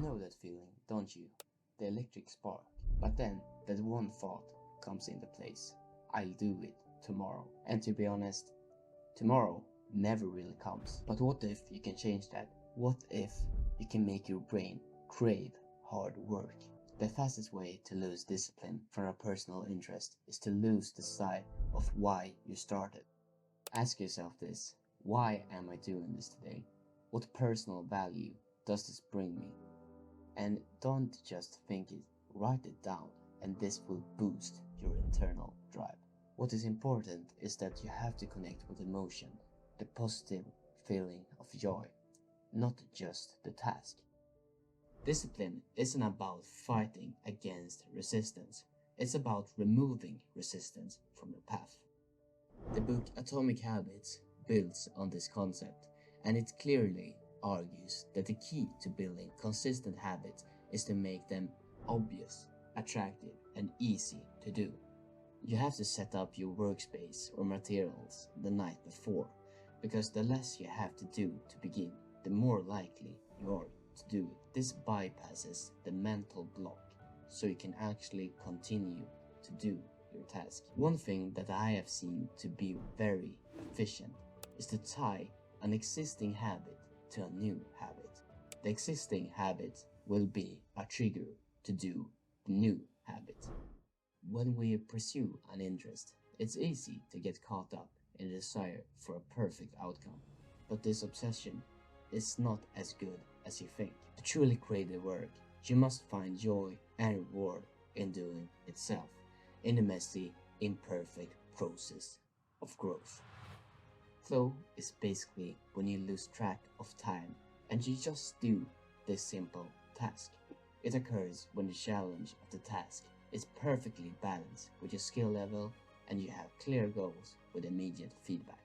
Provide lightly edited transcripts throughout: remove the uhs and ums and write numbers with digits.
know that feeling, don't you? The electric spark. But then that one thought comes into place. I'll do it tomorrow. And to be honest, tomorrow never really comes. But what if you can change that? What if you can make your brain crave hard work? The fastest way to lose discipline from a personal interest is to lose the sight of why you started. Ask yourself this: why am I doing this today? What personal value does this bring me? And don't just think it, write it down, and this will boost your internal drive. What is important is that you have to connect with emotion, the positive feeling of joy, not just the task. Discipline isn't about fighting against resistance, it's about removing resistance from your path. The book Atomic Habits builds on this concept, and it clearly argues that the key to building consistent habits is to make them obvious, attractive, and easy to do. You have to set up your workspace or materials the night before, because the less you have to do to begin, the more likely you are to do it. This bypasses the mental block, so you can actually continue to do your task. One thing that I have seen to be very efficient is to tie an existing habit to a new habit. The existing habit will be a trigger to do the new habit. When we pursue an interest, it's easy to get caught up in the desire for a perfect outcome, but this obsession is not as good as you think. To truly create the work, you must find joy and reward in doing itself, in the messy, imperfect process of growth. Flow is basically when you lose track of time and you just do this simple task. It occurs when the challenge of the task is perfectly balanced with your skill level and you have clear goals with immediate feedback.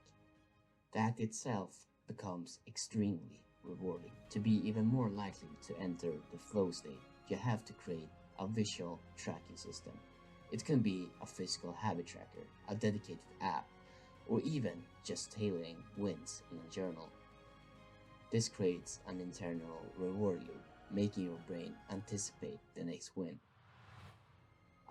The act itself becomes extremely rewarding. To be even more likely to enter the flow state, you have to create a visual tracking system. It can be a physical habit tracker, a dedicated app, or even just tailing wins in a journal. This creates an internal reward loop, making your brain anticipate the next win.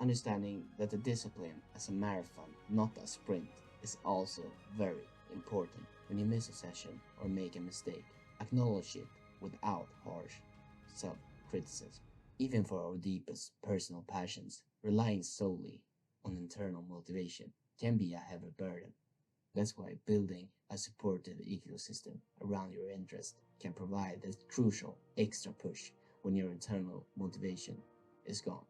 Understanding that the discipline as a marathon, not a sprint, is also very important. When you miss a session or make a mistake, acknowledge it without harsh self-criticism. Even for our deepest personal passions, relying solely on internal motivation can be a heavy burden. That's why building a supportive ecosystem around your interest can provide that crucial extra push when your internal motivation is gone.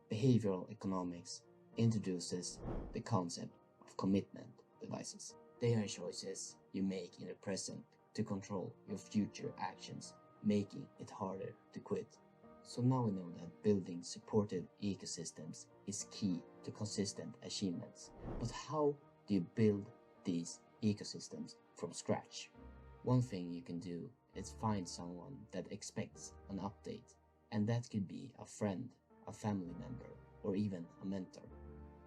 Behavioral economics introduces the concept of commitment devices. They are choices you make in the present to control your future actions, making it harder to quit. So now we know that building supportive ecosystems is key to consistent achievements. But how do you build these ecosystems from scratch? One thing you can do is find someone that expects an update, and that could be a friend, a family member, or even a mentor.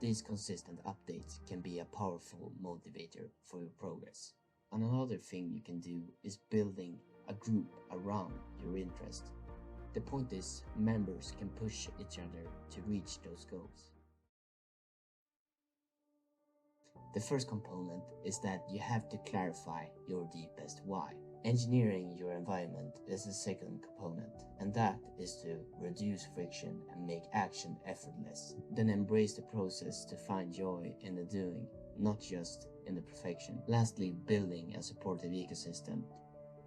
These consistent updates can be a powerful motivator for your progress. And another thing you can do is building a group around your interest. The point is, members can push each other to reach those goals. The first component is that you have to clarify your deepest why. Engineering your environment is the second component, and that is to reduce friction and make action effortless. Then embrace the process to find joy in the doing, not just in the perfection. Lastly, building a supportive ecosystem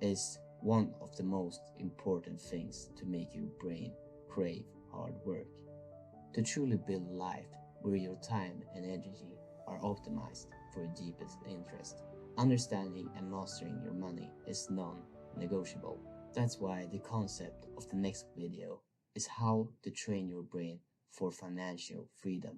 is one of the most important things to make your brain crave hard work. To truly build a life where your time and energy are optimized for your deepest interest, understanding and mastering your money is non-negotiable. That's why the concept of the next video is how to train your brain for financial freedom.